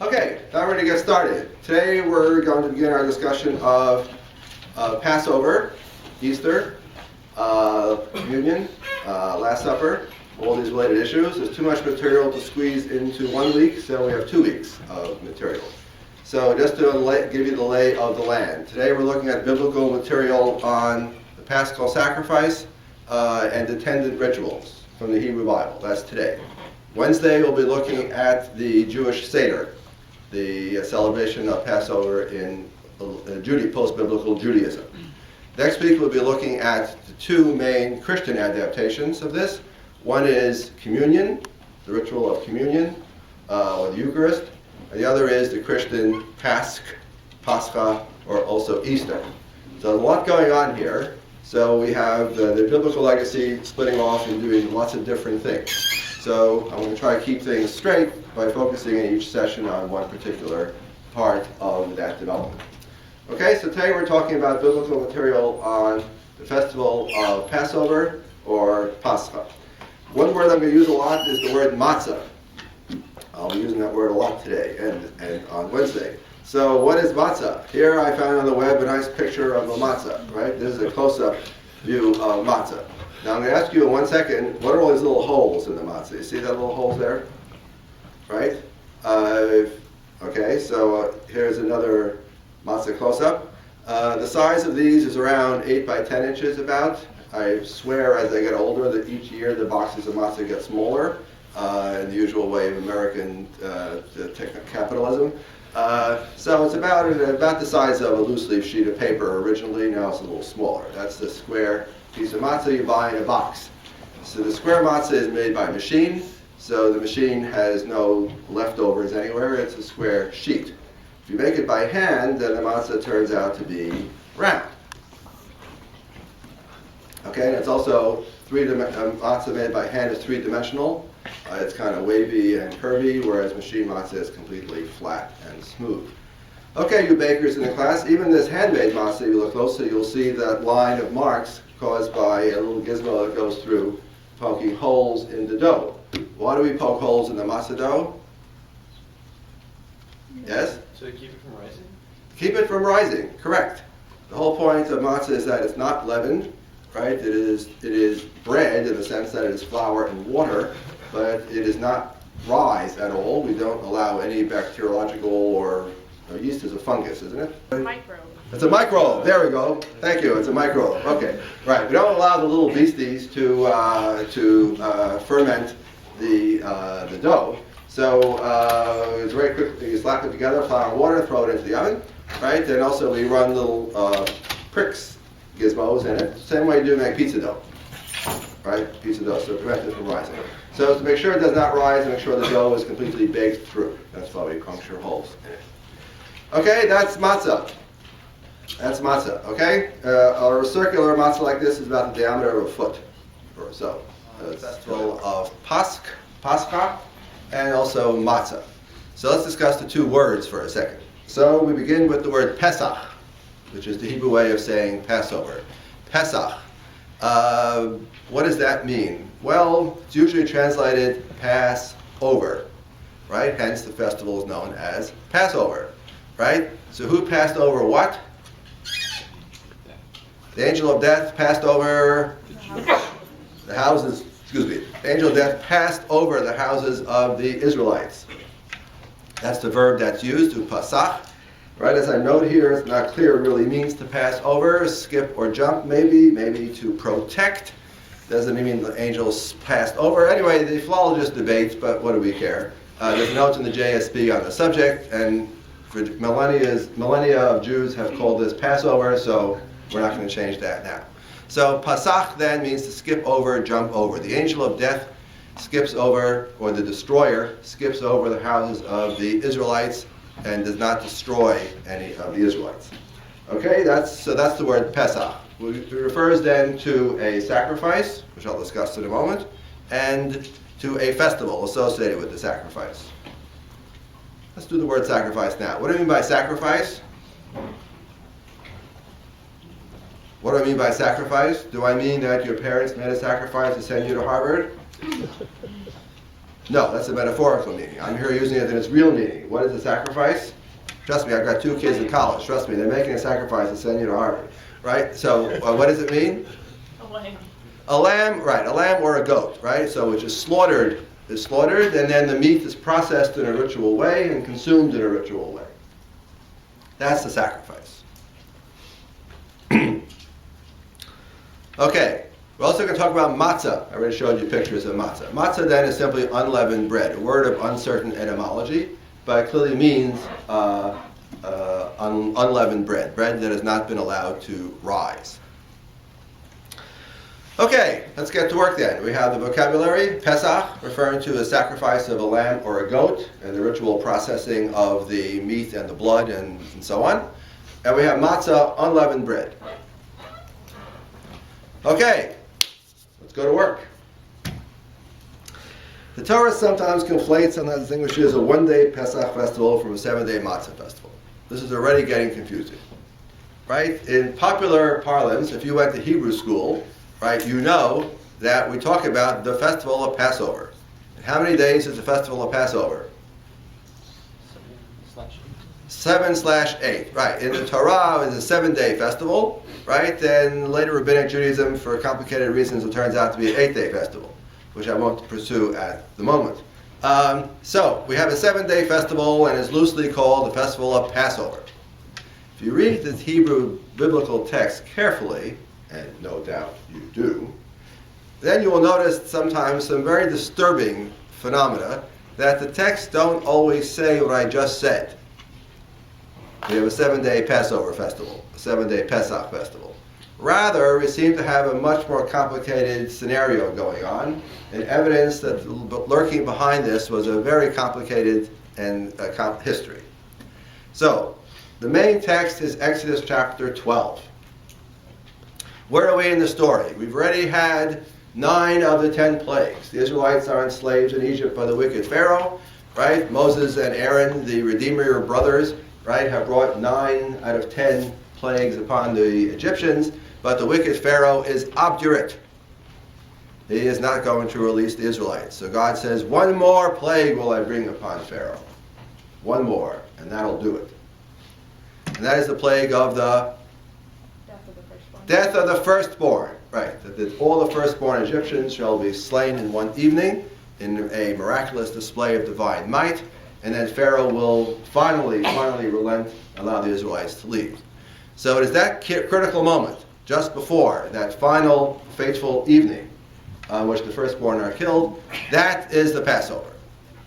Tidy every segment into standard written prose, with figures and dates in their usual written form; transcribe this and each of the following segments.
Okay, now we're going to get started. Today we're going to begin our discussion of Passover, Easter, Communion, Last Supper, all these related issues. There's too much material to squeeze into 1 week, so we have 2 weeks of material. So just to give you the lay of the land. Today we're looking at biblical material on the Paschal sacrifice and attendant rituals from the Hebrew Bible. That's today. Wednesday we'll be looking at the Jewish Seder, the celebration of Passover in post-biblical Judaism. Next week we'll be looking at the 2 main Christian adaptations of this. One is communion, the ritual of communion, or the Eucharist, and the other is the Christian Pascha, or also Easter. So there's a lot going on here. So we have the biblical legacy splitting off and doing lots of different things. So I'm going to try to keep things straight by focusing in each session on one particular part of that development. Okay, so today we're talking about biblical material on the festival of Passover or Pascha. One word I'm going to use a lot is the word matzah. I'll be using that word a lot today and on Wednesday. So what is matzah? Here I found on the web a nice picture of a matzah, right? This is a close-up view of matzah. Now I'm going to ask you in 1 second, what are all these little holes in the matzah? You see that little holes there? Right? Okay, so here's another matzah close-up. The size of these is around 8 by 10 inches about. I swear as I get older that each year the boxes of matzah get smaller in the usual way of American capitalism. So it's about the size of a loose leaf sheet of paper originally. Now it's a little smaller. That's the square piece of matzah you buy in a box. So the square matzah is made by machine. So the machine has no leftovers anywhere. It's a square sheet. If you make it by hand, then the matzah turns out to be round. Okay, and it's also matzah made by hand is 3-dimensional. It's kind of wavy and curvy, whereas machine matzah is completely flat and smooth. Okay, you bakers in the class, even this handmade matzah, if you look closely, you'll see that line of marks caused by a little gizmo that goes through poking holes in the dough. Why do we poke holes in the matzah dough? Yes? So to keep it from rising? Keep it from rising, correct. The whole point of matzah is that it's not leavened, right? It is bread in the sense that it is flour and water, but it does not rise at all. We don't allow any bacteriological or yeast is a fungus, isn't it? Microbe. It's a microbe. There we go. Thank you. It's a microbe. Okay. Right. We don't allow the little beasties to ferment the dough. So it's very quickly. You slap it together, flour and water, throw it into the oven, right? And also we run little pricks, gizmos in it. Same way you do make pizza dough, right? Pizza dough. So prevent it from rising. So to make sure it does not rise, and make sure the dough is completely baked through. That's why we puncture holes in it. Okay, that's matzah. That's matzah, okay? A circular matzah like this is about the diameter of a foot or so. It's full of pascha, and also matzah. So let's discuss the 2 words for a second. So we begin with the word Pesach, which is the Hebrew way of saying Passover. Pesach. What does that mean? Well, it's usually translated Passover, right? Hence the festival is known as Passover, right? So who passed over what? The angel of death passed over the houses, the angel of death passed over the houses of the Israelites. That's the verb that's used, to pasach. Right, as I note here, it's not clear it really means to pass over, skip or jump maybe to protect. Doesn't mean the angels passed over. Anyway, the philologists debate, but what do we care? There's notes in the JSB on the subject, and for millennia of Jews have called this Passover, so we're not going to change that now. So Pasach then means to skip over, jump over. The angel of death skips over, or the destroyer skips over the houses of the Israelites and does not destroy any of the Israelites. Okay, that's the word Pesach. It refers then to a sacrifice, which I'll discuss in a moment, and to a festival associated with the sacrifice. Let's do the word sacrifice now. What do I mean by sacrifice? What do I mean by sacrifice? Do I mean that your parents made a sacrifice to send you to Harvard? No, that's a metaphorical meaning. I'm here using it in its real meaning. What is a sacrifice? Trust me, I've got 2 kids in college. Trust me, they're making a sacrifice to send you to Harvard. Right? So what does it mean? A lamb. A lamb, right, a lamb or a goat, right? So which is slaughtered, and then the meat is processed in a ritual way and consumed in a ritual way. That's the sacrifice. Okay, we're also going to talk about matzah. I already showed you pictures of matzah. Matzah then is simply unleavened bread, a word of uncertain etymology, but it clearly means unleavened bread that has not been allowed to rise. Okay, let's get to work then. We have the vocabulary, Pesach, referring to the sacrifice of a lamb or a goat, and the ritual processing of the meat and the blood and so on. And we have matzah, unleavened bread. Okay, let's go to work. The Torah sometimes conflates, sometimes distinguishes a 1-day Pesach festival from a 7-day matzah festival. This is already getting confusing. Right? In popular parlance, if you went to Hebrew school, right, you know that we talk about the festival of Passover. And how many days is the festival of Passover? 7/8. Right. In the Torah, it's a 7-day festival, right? Then later Rabbinic Judaism, for complicated reasons, it turns out to be an 8-day festival, which I won't pursue at the moment. So we have a 7-day festival, and it's loosely called the festival of Passover. If you read the Hebrew biblical text carefully, and no doubt you do, then you will notice sometimes some very disturbing phenomena that the texts don't always say what I just said. We have a 7-day Passover festival, a 7-day Pesach festival. Rather, we seem to have a much more complicated scenario going on, and evidence that lurking behind this was a very complicated and history. So, the main text is Exodus chapter 12. Where are we in the story? We've already had 9 of the 10 plagues. The Israelites are enslaved in Egypt by the wicked Pharaoh, right? Moses and Aaron, the Redeemer brothers, right, have brought 9 out of 10 plagues upon the Egyptians, but the wicked Pharaoh is obdurate. He is not going to release the Israelites. So God says, 1 more plague will I bring upon Pharaoh. 1 more, and that'll do it. And that is the plague of the death of the firstborn. Right, that all the firstborn Egyptians shall be slain in one evening in a miraculous display of divine might, and then Pharaoh will finally relent, allow the Israelites to leave. So it is that critical moment, just before that final fateful evening on which the firstborn are killed, that is the Passover.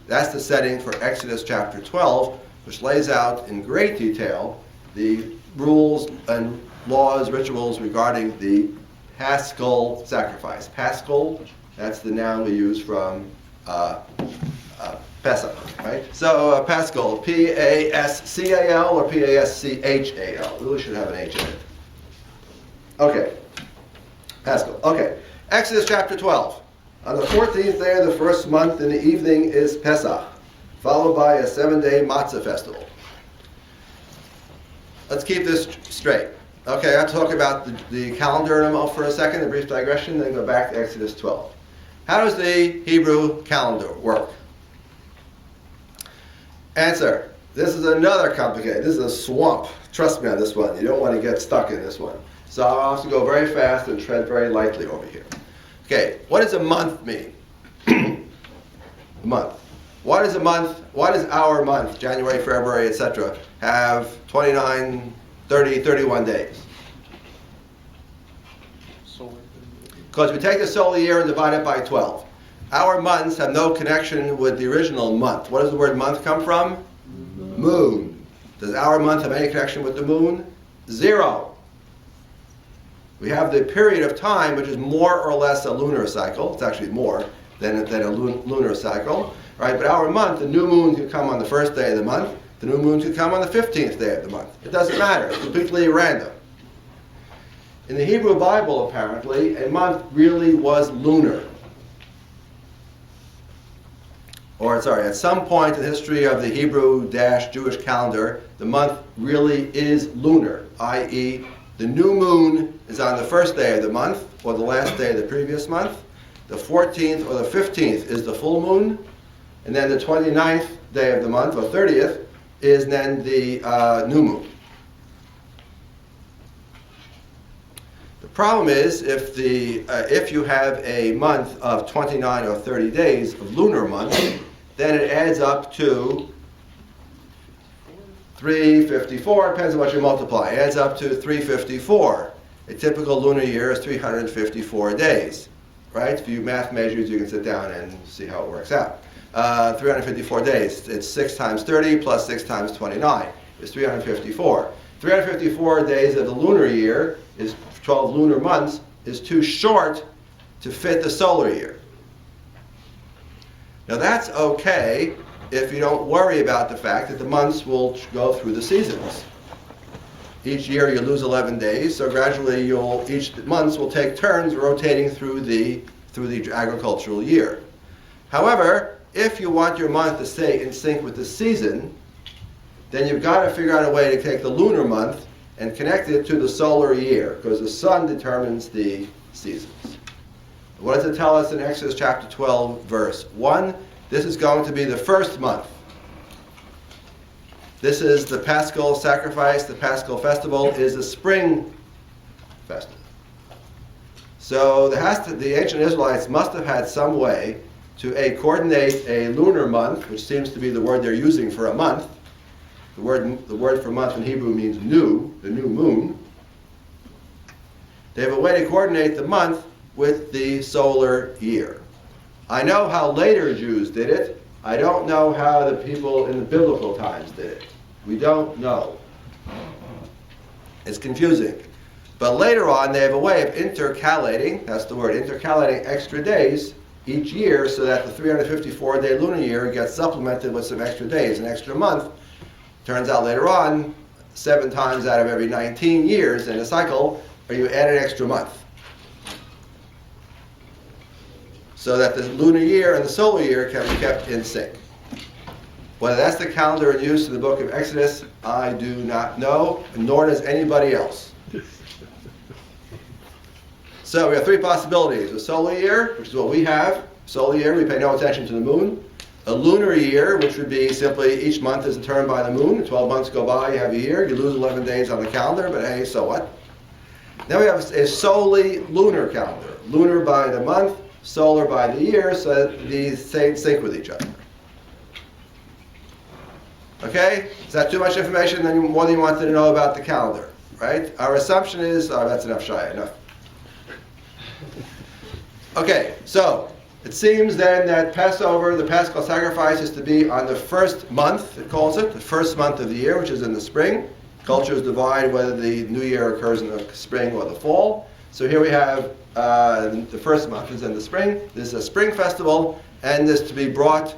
That's the setting for Exodus chapter 12, which lays out in great detail the rules and laws, rituals regarding the Paschal sacrifice. Paschal, that's the noun we use from Pesach, right? So Paschal, P-A-S-C-A-L or P-A-S-C-H-A-L. We really should have an H in it. Okay, Paschal. Okay, Exodus chapter 12. On the 14th day of the first month in the evening is Pesach, followed by a 7-day matzah festival. Let's keep this straight. Okay, I'll talk about the calendar for a second, a brief digression, then go back to Exodus 12. How does the Hebrew calendar work? Answer. This is another complicated. This is a swamp. Trust me on this one. You don't want to get stuck in this one. So I'll have to go very fast and tread very lightly over here. Okay, what does a month mean? A month. What is a month? Why does our month, January, February, etc., have 29, 30, 31 days? Because we take the solar year and divide it by 12. Our months have no connection with the original month. What does the word month come from? Moon. Does our month have any connection with the moon? 0. We have the period of time, which is more or less a lunar cycle. It's actually more than a lunar cycle. Right? But our month, the new moon could come on the first day of the month. The new moon could come on the 15th day of the month. It doesn't matter. It's completely random. In the Hebrew Bible, apparently, a month really was lunar. Or, at some point in the history of the Hebrew-Jewish calendar, the month really is lunar, i.e., the new moon is on the first day of the month, or the last day of the previous month. The 14th or the 15th is the full moon, And then the 29th day of the month, or 30th, is then the new moon. The problem is, if you have a month of 29 or 30 days of lunar month, then it adds up to 354, depends on what you multiply. It adds up to 354. A typical lunar year is 354 days, right? If you math majors, you can sit down and see how it works out. 354 days. It's 6 times 30 plus 6 times 29 is 354. 354 days of the lunar year is 12 lunar months is too short to fit the solar year. Now that's okay if you don't worry about the fact that the months will go through the seasons. Each year you lose 11 days, so gradually each months will take turns rotating through the agricultural year. However, if you want your month to stay in sync with the season, then you've got to figure out a way to take the lunar month and connect it to the solar year, because the sun determines the seasons. What does it tell us in Exodus chapter 12, verse 1? This is going to be the first month. This is the Paschal sacrifice. The Paschal festival is a spring festival. So the ancient Israelites must have had some way to coordinate a lunar month, which seems to be the word they're using for a month. The word for month in Hebrew means new, the new moon. They have a way to coordinate the month with the solar year. I know how later Jews did it. I don't know how the people in the biblical times did it. We don't know. It's confusing. But later on, they have a way of intercalating, that's the word, intercalating extra days each year so that the 354-day lunar year gets supplemented with some extra days, an extra month. Turns out later on, 7 times out of every 19 years in a cycle, you add an extra month. So that the lunar year and the solar year can be kept in sync. Whether that's the calendar in use in the book of Exodus, I do not know, nor does anybody else. So we have 3 possibilities. A solar year, which is what we have. Solar year, we pay no attention to the moon. A lunar year, which would be simply each month is determined by the moon. 12 months go by, you have a year. You lose 11 days on the calendar, but hey, so what? Then we have a solely lunar calendar. Lunar by the month, solar by the year, so that these stay in sync with each other. Okay? Is that too much information? Then more than you wanted to know about the calendar, right? Our assumption is, that's enough, Shaye, enough. Okay, so it seems then that Passover, the Paschal sacrifice, is to be on the first month, it calls it, the first month of the year, which is in the spring. Cultures divide whether the new year occurs in the spring or the fall. So here we have the first month is in the spring. This is a spring festival, and this to be brought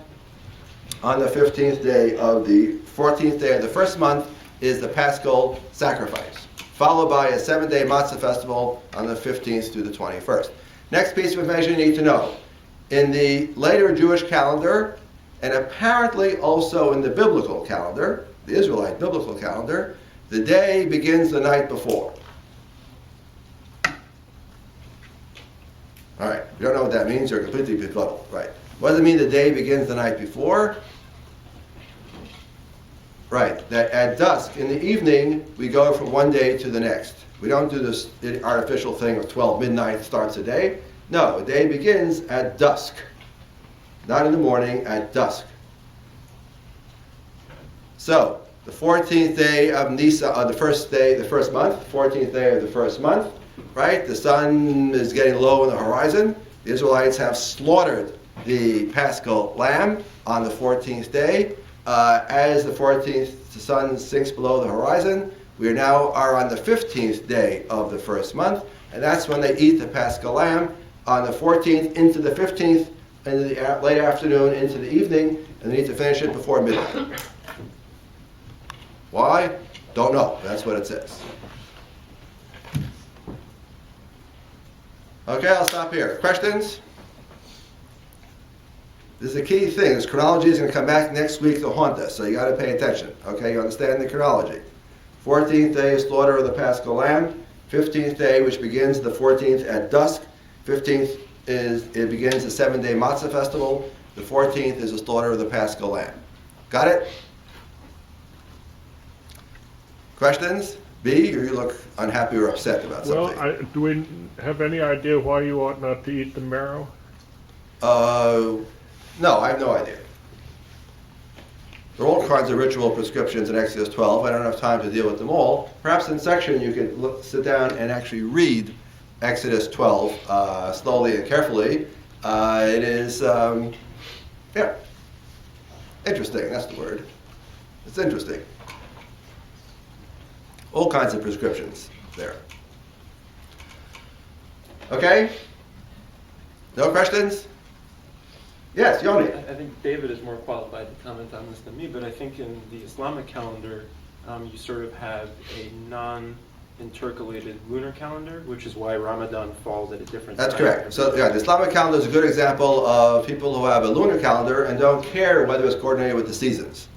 on the 14th day of the first month is the Paschal sacrifice, followed by a 7-day matzah festival on the 15th through the 21st. Next piece of information you need to know. In the later Jewish calendar, and apparently also in the biblical calendar, the Israelite biblical calendar, the day begins the night before. All right, you don't know what that means, you're completely befuddled. Right. What does it mean the day begins the night before? Right, that at dusk, in the evening, we go from one day to the next. We don't do this artificial thing of 12 midnight starts a day. No, a day begins at dusk. Not in the morning, at dusk. So, the 14th day of Nisan, the first month, 14th day of the first month, right? The sun is getting low on the horizon. The Israelites have slaughtered the Paschal lamb on the 14th day. As the sun sinks below the horizon, we now are on the 15th day of the first month, and that's when they eat the Paschal lamb on the 14th into the 15th, into the late afternoon, into the evening, and they need to finish it before midnight. Why? Don't know. That's what it says. Okay, I'll stop here. Questions? This is a key thing. This chronology is going to come back next week to haunt us, so you got to pay attention. Okay, you understand the chronology. 14th day is slaughter of the Paschal lamb. 15th day, which begins the 14th at dusk. 15th begins the 7-day matzah festival. The 14th is the slaughter of the Paschal lamb. Got it? Questions? B, or you look unhappy or upset about something? Well, do we have any idea why you ought not to eat the marrow? No, I have no idea. There are all kinds of ritual prescriptions in Exodus 12. I don't have time to deal with them all. Perhaps in section you could sit down and actually read Exodus 12 slowly and carefully. It is, interesting, that's the word. It's interesting. All kinds of prescriptions there. Okay? No questions? Yes, Yoni. I think David is more qualified to comment on this than me, but I think in the Islamic calendar, you sort of have a non-intercalated lunar calendar, which is why Ramadan falls at a different time. That's correct. So yeah, the Islamic calendar is a good example of people who have a lunar calendar and don't care whether it's coordinated with the seasons.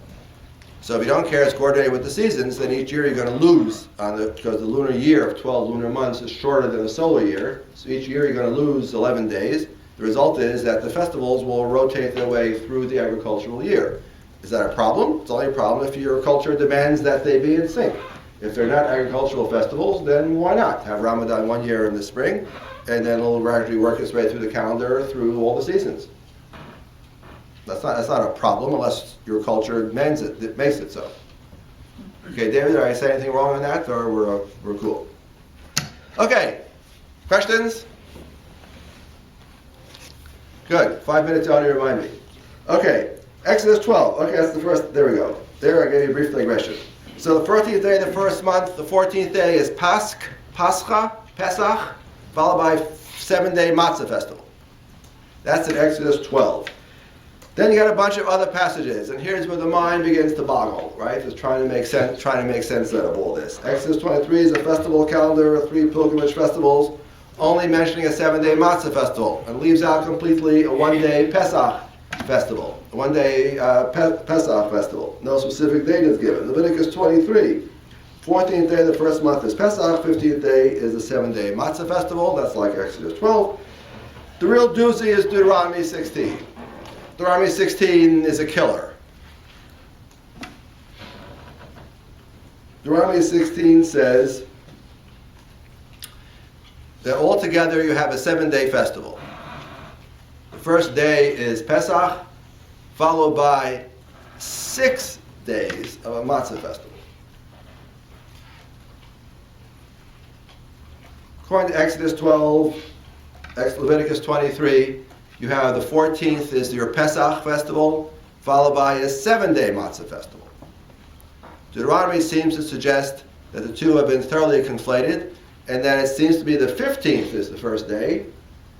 So if you don't care it's coordinated with the seasons, then each year you're going to lose because the lunar year of 12 lunar months is shorter than the solar year. So each year you're going to lose 11 days. The result is that the festivals will rotate their way through the agricultural year. Is that a problem? It's only a problem if your culture demands that they be in sync. If they're not agricultural festivals, then why not? Have Ramadan one year in the spring, and then it'll gradually work its way through the calendar through all the seasons. That's not a problem unless your culture demands it, that makes it so. Okay, David, did I say anything wrong on that, or we're cool? Okay, questions? Good. 5 minutes on to remind me. Okay, Exodus 12. Okay, that's the first. There we go. There, I gave you a brief digression. So the 14th day of the first month, the 14th day is Pesach, followed by 7-day Matzah festival. That's in Exodus 12. Then you got a bunch of other passages, and here's where the mind begins to boggle, right? Just trying to make sense out of all this. Exodus 23 is a festival calendar of 3 pilgrimage festivals, only mentioning a 7-day Matzah festival, and leaves out completely a 1-day Pesach festival, a 1-day Pesach festival. No specific date is given. Leviticus 23, 14th day of the first month is Pesach, 15th day is the 7-day Matzah festival. That's like Exodus 12. The real doozy is Deuteronomy 16. Deuteronomy 16 is a killer. Deuteronomy 16 says that altogether you have a 7-day festival. The first day is Pesach, followed by 6 days of a matzah festival. According to Exodus 12, Leviticus 23, you have the 14th is your Pesach festival, followed by a 7-day matzah festival. Deuteronomy seems to suggest that the two have been thoroughly conflated, and that it seems to be the 15th is the first day,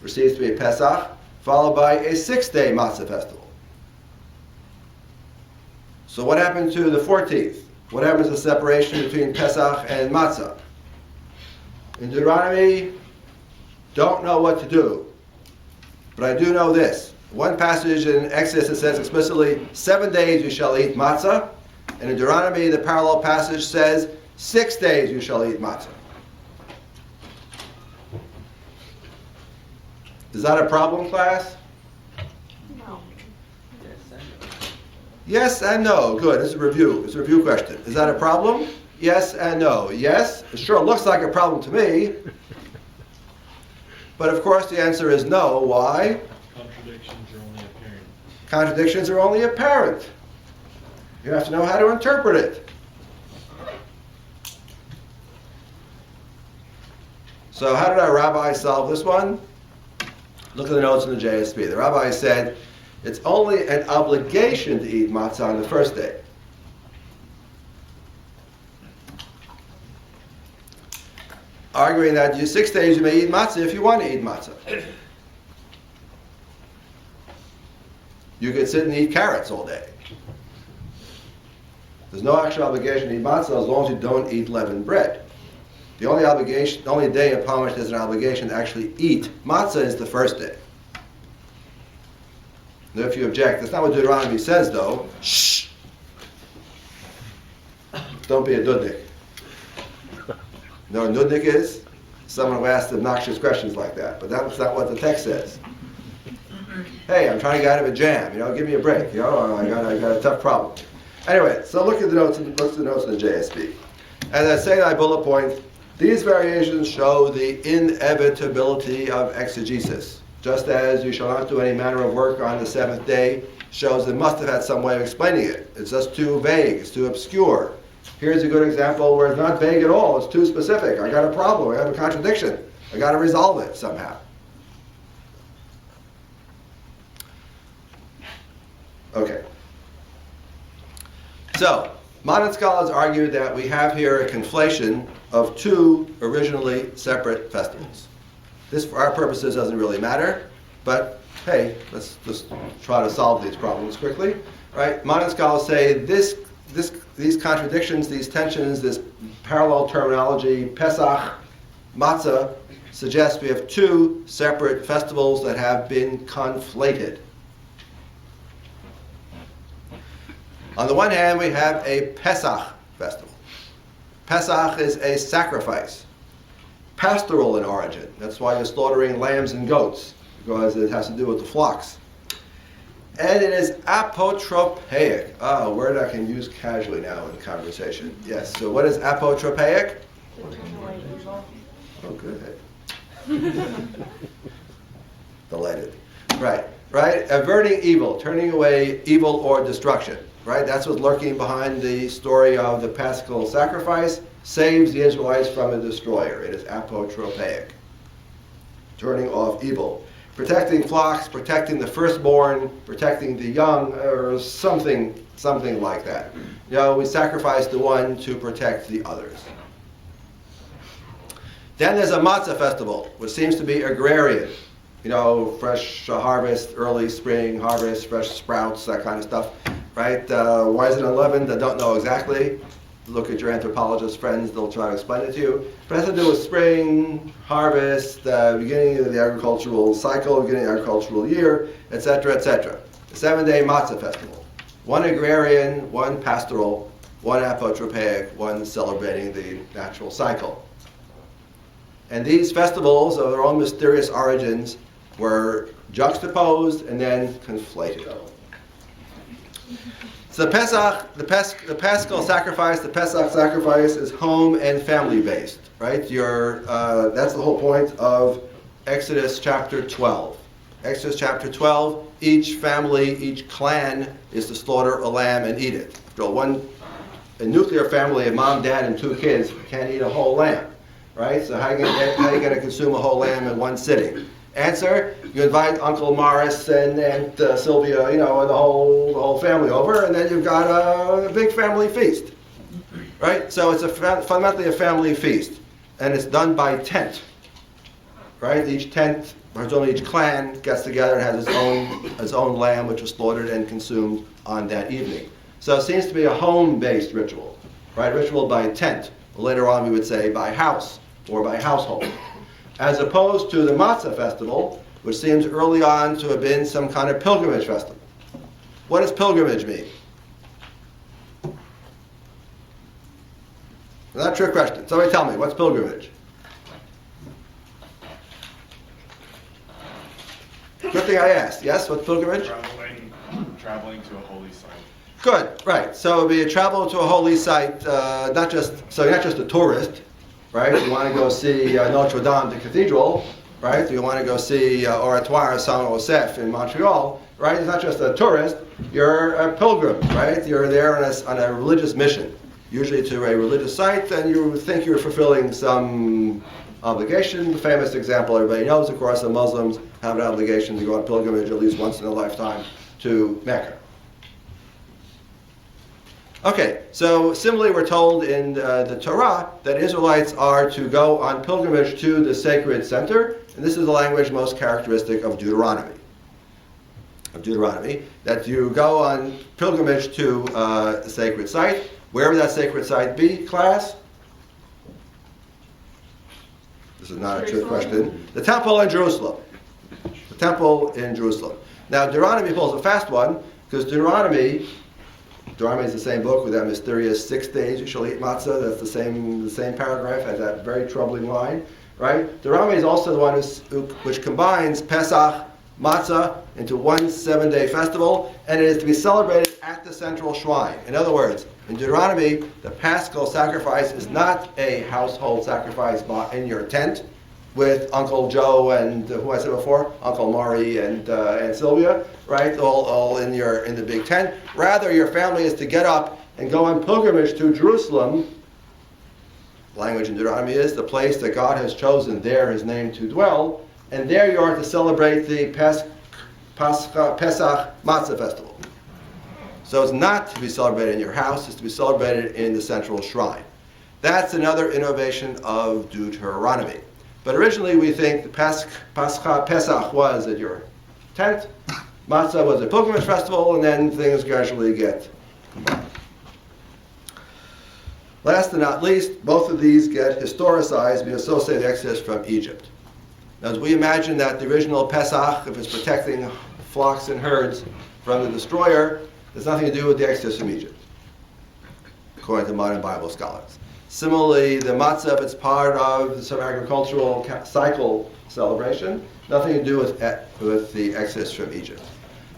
which seems to be a Pesach, followed by a 6-day matzah festival. So what happened to the 14th? What happens to the separation between Pesach and matzah? In Deuteronomy, don't know what to do. But I do know this. One passage in Exodus, it says explicitly, 7 days you shall eat matzah. And in Deuteronomy, the parallel passage says, 6 days you shall eat matzah. Is that a problem, class? No. Yes and no. Good. It's a review. It's a review question. Is that a problem? Yes and no. Yes. It sure looks like a problem to me. But of course the answer is no. Why? Contradictions are only apparent. Contradictions are only apparent. You have to know how to interpret it. So how did our rabbi solve this one? Look at the notes in the JSP. The rabbi said it's only an obligation to eat matzah on the first day. Arguing that 6 days you may eat matzah if you want to eat matzah. You could sit and eat carrots all day. There's no actual obligation to eat matzah as long as you don't eat leavened bread. The only day upon which there's an obligation to actually eat matzah is the first day. Now if you object, that's not what Deuteronomy says though. Shh! Don't be a dudnik. You know what a nudnik is? Someone who asks obnoxious questions like that. But that's not what the text says. Hey, I'm trying to get out of a jam. Give me a break. I got a tough problem. Anyway, so look at the notes. Look at the notes in the JSB. As I say in my bullet point, these variations show the inevitability of exegesis. Just as you shall not do any manner of work on the seventh day, shows it must have had some way of explaining it. It's just too vague. It's too obscure. Here's a good example where it's not vague at all. It's too specific. I got a problem. I have a contradiction. I got to resolve it somehow. Okay. So, modern scholars argue that we have here a conflation of two originally separate festivals. This, for our purposes, doesn't really matter, but hey, let's just try to solve these problems quickly. Right? Modern scholars say these contradictions, these tensions, this parallel terminology, Pesach, Matzah, suggests we have two separate festivals that have been conflated. On the one hand, we have a Pesach festival. Pesach is a sacrifice, pastoral in origin. That's why you're slaughtering lambs and goats, because it has to do with the flocks. And it is apotropaic. A word I can use casually now in conversation. Yes, so what is apotropaic? Oh, good. Delighted. Right. Averting evil, turning away evil or destruction. Right? That's what's lurking behind the story of the Paschal sacrifice. Saves the Israelites from a destroyer. It is apotropaic. Turning off evil. Protecting flocks, protecting the firstborn, protecting the young, or something like that. We sacrifice the one to protect the others. Then there's a matzah festival, which seems to be agrarian. Fresh harvest, early spring harvest, fresh sprouts, that kind of stuff. Right? Why is it unleavened? I don't know exactly. Look at your anthropologist friends, they'll try to explain it to you. But it has to do with spring, harvest, beginning of the agricultural cycle, beginning of the agricultural year, etc., etc. The 7-day matzah festival. One agrarian, one pastoral, one apotropaic, one celebrating the natural cycle. And these festivals of their own mysterious origins were juxtaposed and then conflated. So the Paschal sacrifice, the Pesach sacrifice is home and family based, right? That's the whole point of Exodus chapter 12. Exodus chapter 12, each family, each clan is to slaughter a lamb and eat it. After all, a nuclear family of mom, dad, and 2 kids can't eat a whole lamb, right? So how are you going to consume a whole lamb in one sitting? Answer, you invite Uncle Morris and Aunt Sylvia, and the whole family over, and then you've got a big family feast, right? So it's fundamentally a family feast, and it's done by tent, right? Each tent, presumably each clan gets together and has its own lamb, which was slaughtered and consumed on that evening. So it seems to be a home-based ritual, right? Ritual by tent. Later on we would say by house or by household. As opposed to the Matzah festival, which seems early on to have been some kind of pilgrimage festival. What does pilgrimage mean? Not a trick question. Somebody tell me, what's pilgrimage? Good thing I asked. Yes, what's pilgrimage? Traveling to a holy site. Good, right. So it would be a travel to a holy site, you're not just a tourist, right? You want to go see Notre Dame, the cathedral, right? You want to go see Oratoire Saint-Joseph in Montreal, right? It's not just a tourist, you're a pilgrim, right? You're there on a religious mission, usually to a religious site, and you think you're fulfilling some obligation. The famous example everybody knows, of course, the Muslims have an obligation to go on pilgrimage at least once in a lifetime to Mecca. Okay, so similarly we're told in the Torah that Israelites are to go on pilgrimage to the sacred center, and this is the language most characteristic of Deuteronomy. That you go on pilgrimage to the sacred site, wherever that sacred site be, class. This is not a trick question. The temple in Jerusalem. The temple in Jerusalem. Now Deuteronomy pulls a fast one, because Deuteronomy is the same book with that mysterious 6 days you shall eat matzah. That's the same paragraph, has that very troubling line, right? Deuteronomy is also the one which combines Pesach, matzah into one 7-day festival, and it is to be celebrated at the central shrine. In other words, in Deuteronomy, the Paschal sacrifice is not a household sacrifice in your tent with Uncle Joe and who I said before, Uncle Maury and Sylvia, right? All in the big tent. Rather, your family is to get up and go on pilgrimage to Jerusalem. Language in Deuteronomy is the place that God has chosen there His name to dwell, and there you are to celebrate the Pesach Matzah festival. So it's not to be celebrated in your house, it's to be celebrated in the central shrine. That's another innovation of Deuteronomy. But originally we think the Pesach was at your tent, Matzah was a pilgrimage festival, and then things gradually get combined. Last and not least, both of these get historicized, we associate the Exodus from Egypt. Now, as we imagine that the original Pesach, if it's protecting flocks and herds from the destroyer, has nothing to do with the Exodus from Egypt, according to modern Bible scholars. Similarly, the matzah, if it's part of some agricultural cycle celebration, nothing to do with the Exodus from Egypt.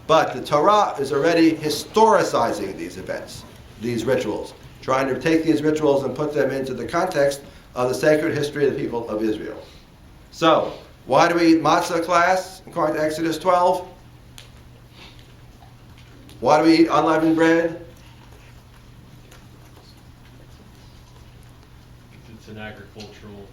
But the Torah is already historicizing these events, these rituals, trying to take these rituals and put them into the context of the sacred history of the people of Israel. So, why do we eat matzah, class, according to Exodus 12? Why do we eat unleavened bread? It's an agricultural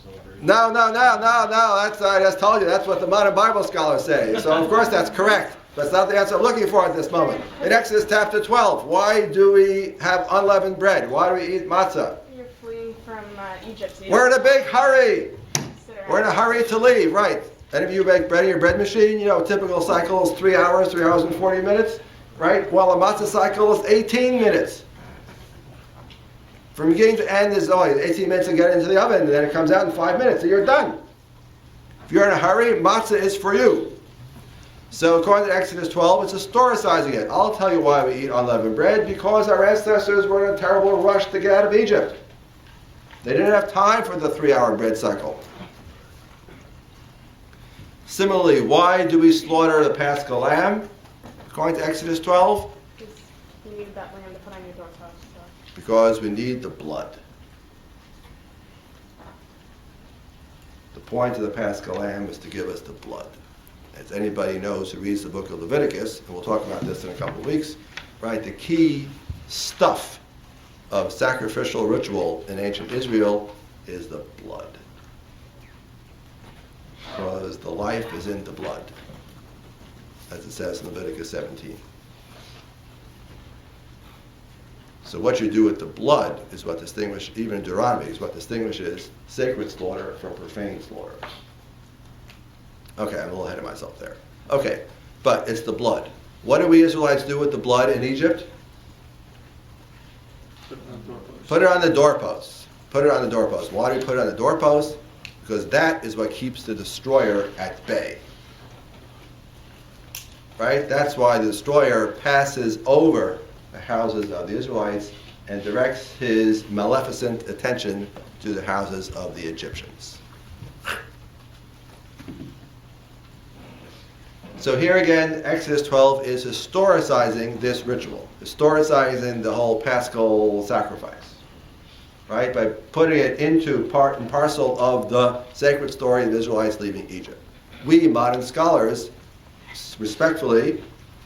celebration. No. That's, I just told you, that's what the modern Bible scholars say. So, of course, that's correct. That's not the answer I'm looking for at this moment. In Exodus chapter 12, why do we have unleavened bread? Why do we eat matzah? You're fleeing from Egypt. So We're in a big hurry. sit around. We're in a hurry to leave, right? Any of you make bread in your bread machine? You know, typical cycle is 3 hours and 40 minutes, right? Well, a matzah cycle is 18 minutes. From beginning to end is only 18 minutes to get into the oven, and then it comes out in 5 minutes, and you're done. If you're in a hurry, matzah is for you. So according to Exodus 12, it's historicizing it. I'll tell you why we eat unleavened bread, because our ancestors were in a terrible rush to get out of Egypt. They didn't have time for the 3-hour bread cycle. Similarly, why do we slaughter the Paschal lamb? According to Exodus 12, Because you need that lamb to put on your doorpost. So. because we need the blood. The point of the Paschal lamb is to give us the blood. As anybody knows who reads the book of Leviticus, and we'll talk about this in a couple of weeks, right? The key stuff of sacrificial ritual in ancient Israel is the blood. Because the life is in the blood, as it says in Leviticus 17. So what you do with the blood is what distinguishes, even in Deuteronomy, is what distinguishes sacred slaughter from profane slaughter. Okay, I'm a little ahead of myself there. Okay, but it's the blood. What do we Israelites do with the blood in Egypt? Put it on the doorposts. Put it on the doorposts. Why do we put it on the doorposts? Because that is what keeps the destroyer at bay. Right? That's why the destroyer passes over the houses of the Israelites and directs his maleficent attention to the houses of the Egyptians. So here again, Exodus 12 is historicizing this ritual, historicizing the whole Paschal sacrifice, right? By putting it into part and parcel of the sacred story of the Israelites leaving Egypt. We modern scholars, respectfully,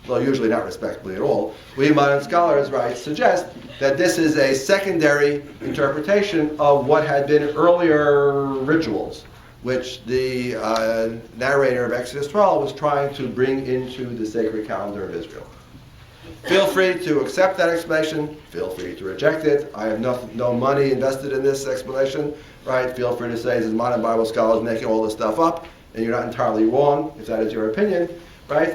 well, usually not respectfully at all, we modern scholars, right, suggest that this is a secondary interpretation of what had been earlier rituals, which the narrator of Exodus 12 was trying to bring into the sacred calendar of Israel. Feel free to accept that explanation. Feel free to reject it. I have no money invested in this explanation, right? Feel free to say this is modern Bible scholars making all this stuff up, and you're not entirely wrong if that is your opinion, right?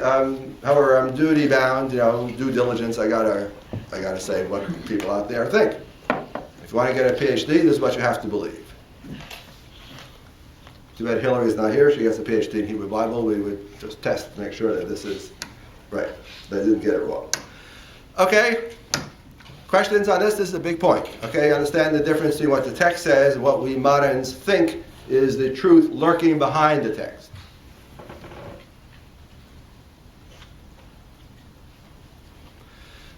However, I'm duty bound, due diligence. I gotta say what people out there think. If you want to get a PhD, this is what you have to believe. Too bad Hillary's not here. She gets a PhD in Hebrew Bible. We would just test to make sure that this is right. They didn't get it wrong. Okay. Questions on this? This is a big point. Okay. Understand the difference between what the text says and what we moderns think is the truth lurking behind the text.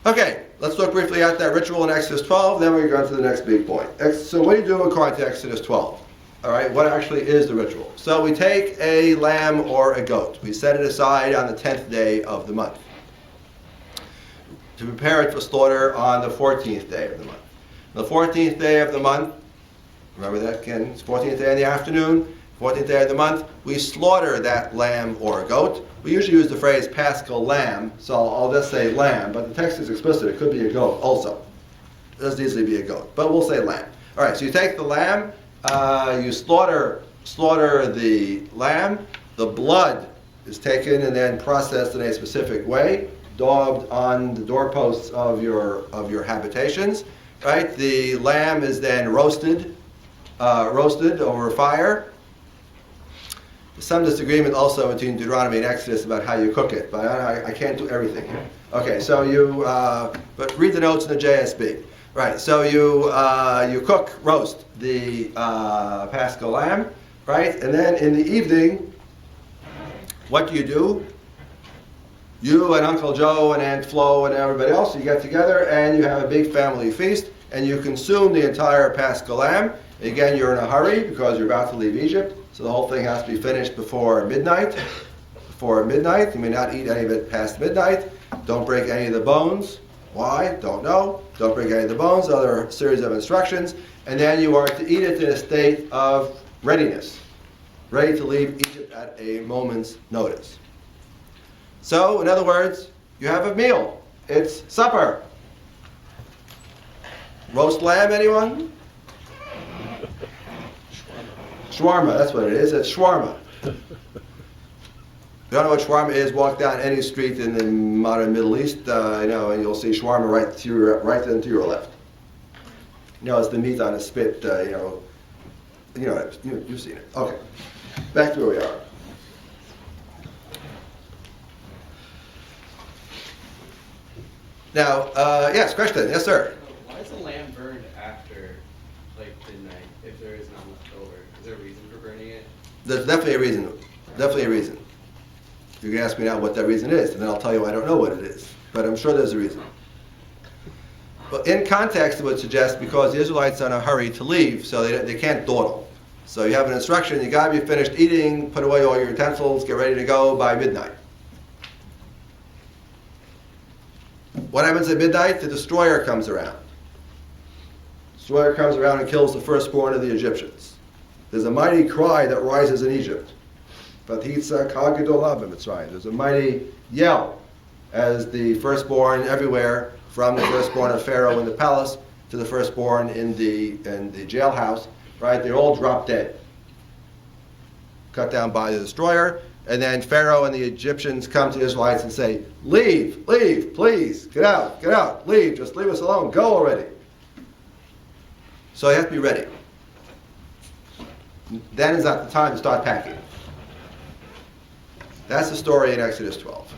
Okay, let's look briefly at that ritual in Exodus 12, then we go on to the next big point. So what do you do according to Exodus 12? All right, what actually is the ritual? So we take a lamb or a goat. We set it aside on the 10th day of the month to prepare it for slaughter on the 14th day of the month. The 14th day of the month, remember that again, it's 14th day in the afternoon, 14th day of the month, we slaughter that lamb or goat. We usually use the phrase paschal lamb, so I'll just say lamb, but the text is explicit, it could be a goat also. It doesn't easily be a goat, but we'll say lamb. All right, so you take the lamb, you slaughter the lamb, the blood is taken and then processed in a specific way, daubed on the doorposts of your habitations, right? The lamb is then roasted over fire. There's some disagreement also between Deuteronomy and Exodus about how you cook it, but I can't do everything here. Okay, so but read the notes in the JSB. Right, so you roast the paschal lamb, right? And then in the evening, what do? You and Uncle Joe and Aunt Flo and everybody else, you get together and you have a big family feast and you consume the entire paschal lamb. Again, you're in a hurry because you're about to leave Egypt, so the whole thing has to be finished before midnight. Before midnight, you may not eat any of it past midnight. Don't break any of the bones. Why? Don't know. Don't break any of the bones. Other series of instructions. And then you are to eat it in a state of readiness. Ready to leave Egypt at a moment's notice. So, in other words, you have a meal. It's supper. Roast lamb, anyone? Shawarma, that's what it is. It's shawarma. If you don't know what shawarma is, walk down any street in the modern Middle East, and you'll see shawarma right to your left. It's the meat on a spit, you've seen it. Okay, back to where we are. Now, yes, question. Yes, sir. Why is the lamb burned after, midnight, if there is none left over? Is there a reason for burning it? There's definitely a reason. Definitely a reason. You can ask me now what that reason is, and then I'll tell you I don't know what it is. But I'm sure there's a reason. But in context, it would suggest because the Israelites are in a hurry to leave, so they can't dawdle. So you have an instruction, you got to be finished eating, put away all your utensils, get ready to go by midnight. What happens at midnight? The destroyer comes around. The destroyer comes around and kills the firstborn of the Egyptians. There's a mighty cry that rises in Egypt. There's a mighty yell as the firstborn everywhere, from the firstborn of Pharaoh in the palace to the firstborn in the jailhouse, right? They all drop dead, cut down by the destroyer. And then Pharaoh and the Egyptians come to the Israelites and say, leave, please, get out, leave, just leave us alone, go already. So you have to be ready. Then is not the time to start packing. That's the story in Exodus 12.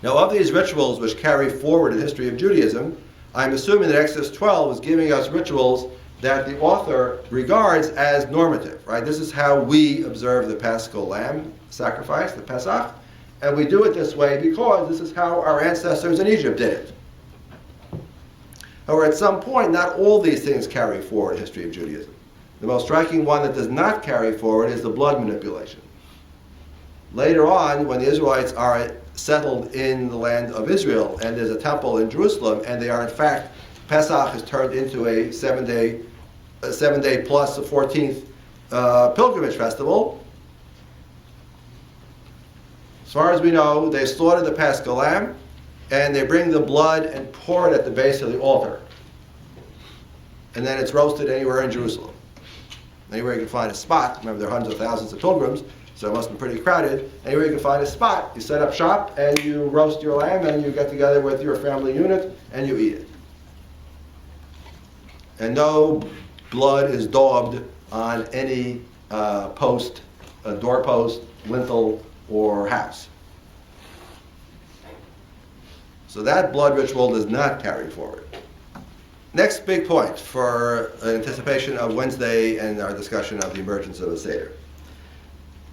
Now, of these rituals which carry forward the history of Judaism, I'm assuming that Exodus 12 is giving us rituals that the author regards as normative, right? This is how we observe the Paschal lamb sacrifice, the Pesach, and we do it this way because this is how our ancestors in Egypt did it. However, at some point, not all these things carry forward the history of Judaism. The most striking one that does not carry forward is the blood manipulation. Later on, when the Israelites are settled in the land of Israel, and there's a temple in Jerusalem, and they are in fact, Pesach is turned into a 7-day plus the 14th pilgrimage festival. As far as we know, they slaughter the Paschal lamb, and they bring the blood and pour it at the base of the altar. And then it's roasted anywhere in Jerusalem. Anywhere you can find a spot. Remember, there are hundreds of thousands of pilgrims, so it must be pretty crowded. Anywhere you can find a spot, you set up shop, and you roast your lamb, and you get together with your family unit, and you eat it. And no blood is daubed on any doorpost, lintel, or house. So that blood ritual does not carry forward. Next big point for anticipation of Wednesday and our discussion of the emergence of the Seder.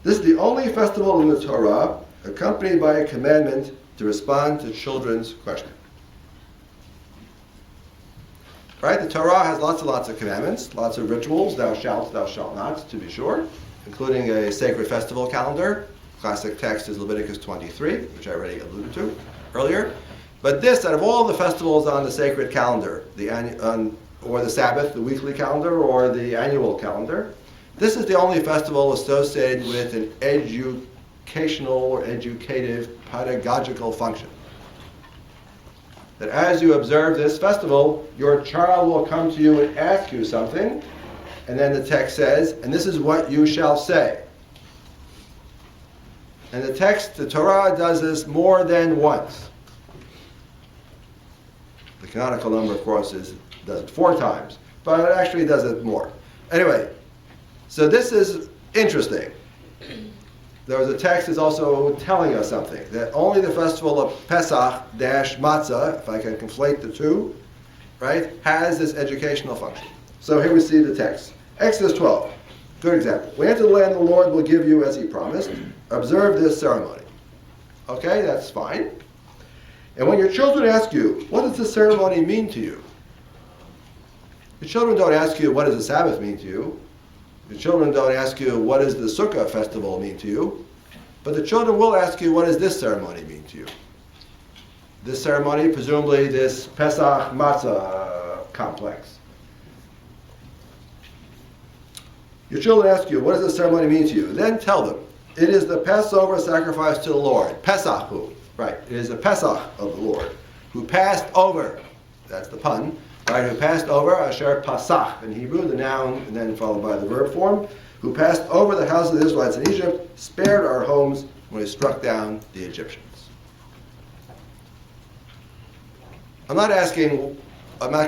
This is the only festival in the Torah accompanied by a commandment to respond to children's questions. Right? The Torah has lots and lots of commandments, lots of rituals, thou shalt not, to be sure, including a sacred festival calendar. Classic text is Leviticus 23, which I already alluded to earlier. But this, out of all the festivals on the sacred calendar, or the Sabbath, the weekly calendar, or the annual calendar, this is the only festival associated with an educational or educative pedagogical function. That as you observe this festival, your child will come to you and ask you something, and then the text says, and this is what you shall say. And the text, the Torah, does this more than once. The canonical number, of course, does it 4 times, but it actually does it more. Anyway, so this is interesting. There was a text that's also telling us something, that only the festival of Pesach - matzah, if I can conflate the two, right, has this educational function. So here we see the text. Exodus 12, good example. We enter the land the Lord will give you as he promised. Observe this ceremony. Okay, that's fine. And when your children ask you, what does this ceremony mean to you? Your children don't ask you, what does the Sabbath mean to you? The children don't ask you, what does the Sukkah festival mean to you? But the children will ask you, what does this ceremony mean to you? This ceremony, presumably this Pesach Matzah complex. Your children ask you, what does this ceremony mean to you? Then tell them, it is the Passover sacrifice to the Lord. Pesahu, right, it is the Pesach of the Lord, who passed over, that's the pun, right, who passed over, asher pasach in Hebrew, the noun, and then followed by the verb form, who passed over the houses of the Israelites in Egypt, spared our homes when he struck down the Egyptians. I'm not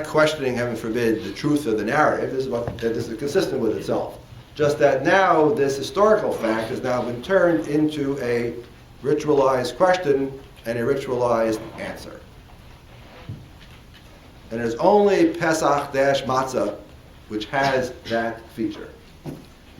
questioning, heaven forbid, the truth of the narrative. This is consistent with itself. Just that now this historical fact has now been turned into a ritualized question and a ritualized answer. And there's only Pesach - Matzah which has that feature.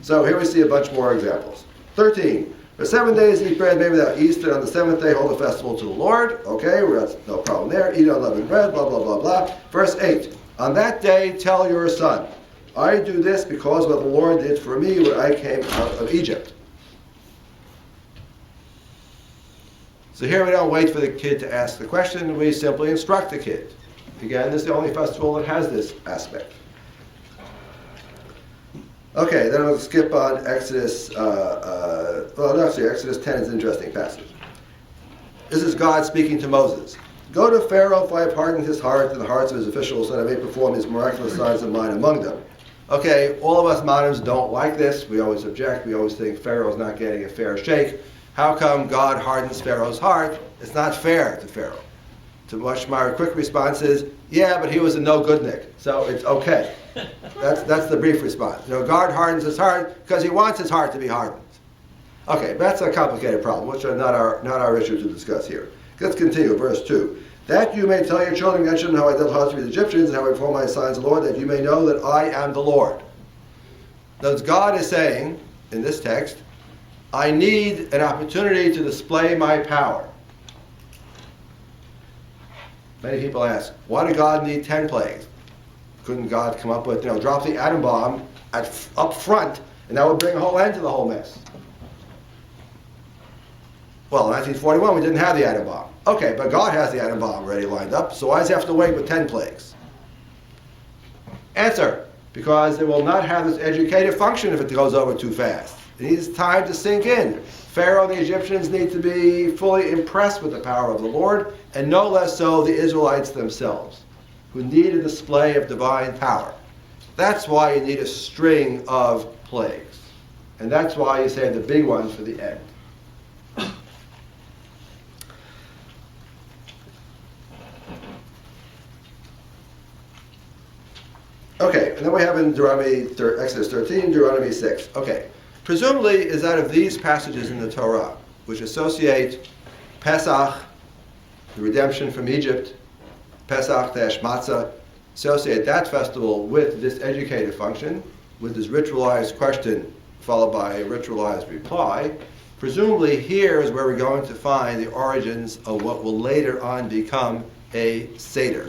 So here we see a bunch more examples. 13. For 7 days eat bread made without yeast, and on the 7th day hold a festival to the Lord. Okay, well, that's no problem there. Eat unleavened bread, blah, blah, blah, blah. Verse 8. On that day tell your son, I do this because what the Lord did for me when I came out of Egypt. So here we don't wait for the kid to ask the question, we simply instruct the kid. Again, this is the only festival that has this aspect. Okay, then we'll skip on Exodus, Exodus 10 is an interesting passage. This is God speaking to Moses. Go to Pharaoh, for I have hardened his heart and the hearts of his officials, so that I may perform his miraculous signs of mine among them. Okay, all of us moderns don't like this. We always object. We always think Pharaoh's not getting a fair shake. How come God hardens Pharaoh's heart? It's not fair to Pharaoh. To which my quick response is, yeah, but he was a no-goodnik, so it's okay. That's the brief response. God hardens his heart because he wants his heart to be hardened. Okay, that's a complicated problem, which are not our issue to discuss here. Let's continue, verse 2. That you may tell your children, mention how I dealt harshly with the Egyptians and how I performed my signs of the Lord, that you may know that I am the Lord. Thus God is saying, in this text, I need an opportunity to display my power. Many people ask, why did God need 10 plagues? Couldn't God come up with, drop the atom bomb up front, and that would bring a whole end to the whole mess? Well, in 1941, we didn't have the atom bomb. Okay, but God has the atom bomb already lined up, so why does he have to wait with 10 plagues? Answer, because it will not have this educative function if it goes over too fast. It needs time to sink in. Pharaoh and the Egyptians need to be fully impressed with the power of the Lord, and no less so the Israelites themselves, who need a display of divine power. That's why you need a string of plagues. And that's why you save the big ones for the end. Okay, and then we have in Exodus 13, Deuteronomy 6. Okay, presumably is out of these passages in the Torah, which associate Pesach, the redemption from Egypt, Pesach - Matzah, associate that festival with this educative function, with this ritualized question followed by a ritualized reply. Presumably here is where we're going to find the origins of what will later on become a Seder.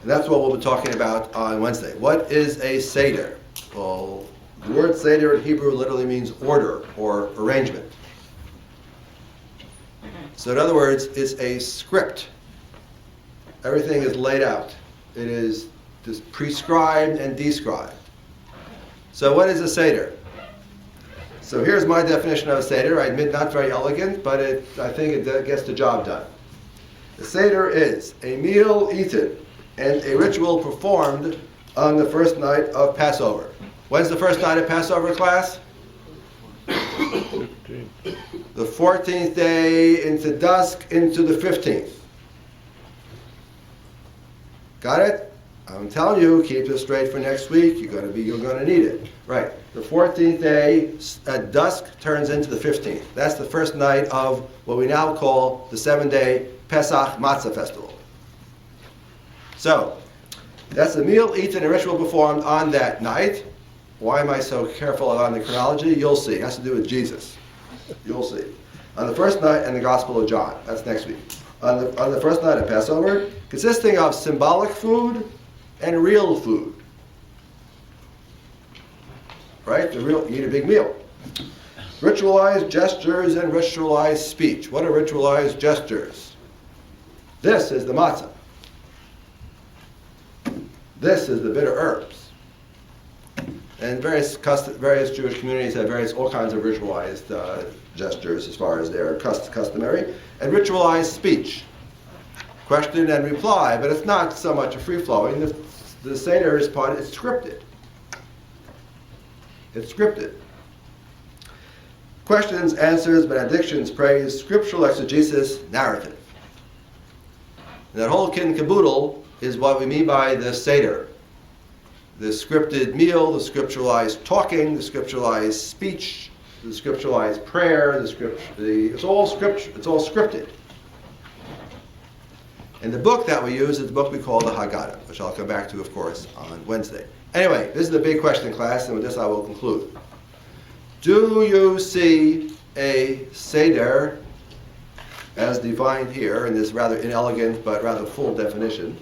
And that's what we'll be talking about on Wednesday. What is a Seder? Well, the word Seder in Hebrew literally means order or arrangement. So in other words, it's a script. Everything is laid out. It is just prescribed and described. So what is a Seder? So here's my definition of a Seder. I admit not very elegant, but I think it gets the job done. A Seder is a meal eaten and a ritual performed on the first night of Passover. When's the first night of Passover, class? 15. The 14th day into dusk into the 15th. Got it? I'm telling you, keep this straight for next week. You're going to need it. Right. The 14th day at dusk turns into the 15th. That's the first night of what we now call the 7-day Pesach Matzah festival. So, that's a meal eaten and ritual performed on that night. Why am I so careful on the chronology? You'll see. It has to do with Jesus. You'll see. On the first night in the Gospel of John. That's next week. On the first night of Passover, consisting of symbolic food and real food. Right? You eat a big meal. Ritualized gestures and ritualized speech. What are ritualized gestures? This is the matzah. This is the bitter herbs. And various Jewish communities have all kinds of ritualized gestures as far as they're customary. And ritualized speech. Question and reply, but it's not so much a free-flowing. The Seder is it's scripted. It's scripted. Questions, answers, benedictions, praise, scriptural exegesis, narrative. And that whole kit and caboodle is what we mean by the Seder. The scripted meal, the scripturalized talking, the scripturalized speech, the scripturalized prayer, it's all scripted. And the book that we use is the book we call the Haggadah, which I'll come back to, of course, on Wednesday. Anyway, this is the big question, class, and with this I will conclude. Do you see a Seder, as defined here in this rather inelegant but rather full definition?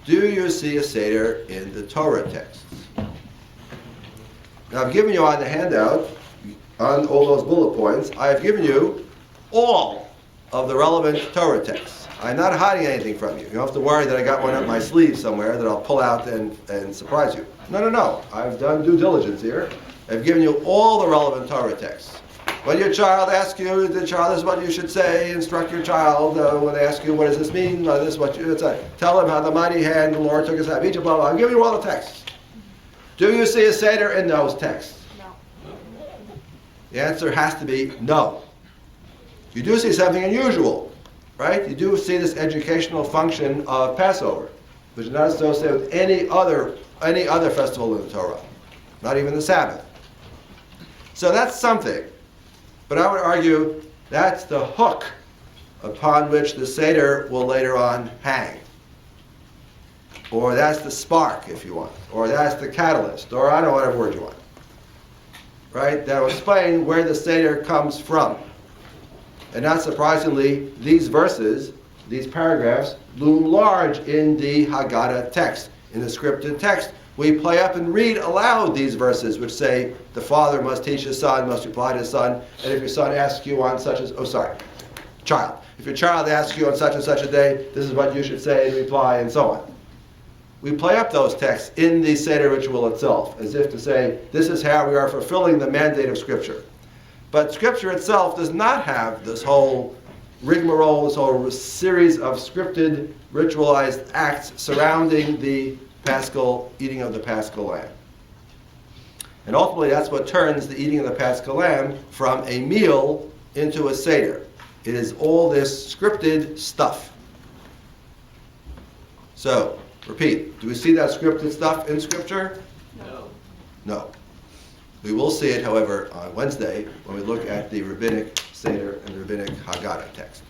Do you see a Seder in the Torah texts? Now I've given you on the handout, on all those bullet points, I have given you all of the relevant Torah texts. I'm not hiding anything from you. You don't have to worry that I got one up my sleeve somewhere that I'll pull out and surprise you. No. I've done due diligence here. I've given you all the relevant Torah texts. When your child asks you, this is what you should say, instruct your child. When they ask you, what does this mean? This is what you would say. Tell them how the mighty hand of the Lord took us out of Egypt, blah, blah. I'm giving you all the texts. Do you see a Seder in those texts? No. The answer has to be no. You do see something unusual, right? You do see this educational function of Passover, which is not associated with any other festival in the Torah, not even the Sabbath. So that's something. But I would argue that's the hook upon which the Seder will later on hang. Or that's the spark, if you want. Or that's the catalyst. Or I don't know, whatever word you want. Right? That will explain where the Seder comes from. And not surprisingly, these verses, these paragraphs, loom large in the Haggadah text, in the scripted text. We play up and read aloud these verses which say, the father must teach his son, must reply to his son, and if your son asks you on such as, child. If your child asks you on such and such a day, this is what you should say and reply, and so on. We play up those texts in the Seder ritual itself, as if to say, this is how we are fulfilling the mandate of Scripture. But Scripture itself does not have this whole rigmarole, this whole series of scripted, ritualized acts surrounding the Paschal eating of the Paschal lamb. And ultimately that's what turns the eating of the Paschal lamb from a meal into a Seder. It is all this scripted stuff. So, repeat, do we see that scripted stuff in Scripture? No. No. We will see it, however, on Wednesday when we look at the rabbinic Seder and the rabbinic Haggadah text.